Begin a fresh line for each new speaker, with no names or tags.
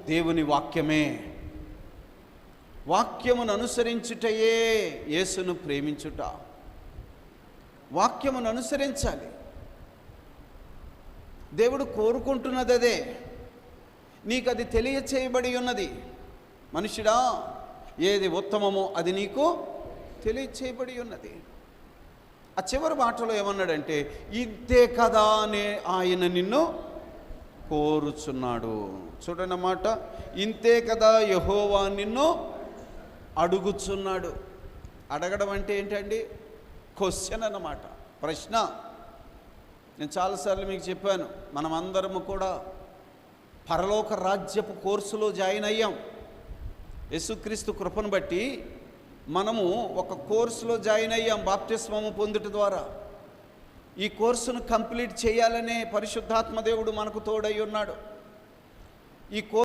దేవుని వాక్యమే. వాక్యమును అనుసరించుటయే యేసును ప్రేమించుట. వాక్యమును అనుసరించాలి. దేవుడు కోరుకుంటున్నది అదే. నీకు అది తెలియచేయబడి ఉన్నది. మనుషుడా, ఏది ఉత్తమమో అది నీకు తెలియచేయబడి ఉన్నది. ఆ చివరి మాటలో ఏమన్నాడంటే, ఇంతే కదా అని ఆయన నిన్ను కోరుచున్నాడు. చూడండి అన్నమాట, ఇంతే కదా యెహోవా నిన్ను అడుగుచున్నాడు. అడగడం అంటే ఏంటండి? క్వశ్చన్ అన్నమాట, ప్రశ్న. నేను చాలాసార్లు మీకు చెప్పాను, మనమందరము కూడా పరలోక రాజ్యపు కోర్సులో జాయిన్ అయ్యాం. యేసుక్రీస్తు కృపను బట్టి మనము ఒక కోర్సులో జాయిన్ అయ్యాం బాప్తిస్మము పొందుట ద్వారా. ఈ కోర్సును కంప్లీట్ చేయాలనే పరిశుద్ధాత్మ దేవుడు మనకు తోడై ఉన్నాడు. ఈ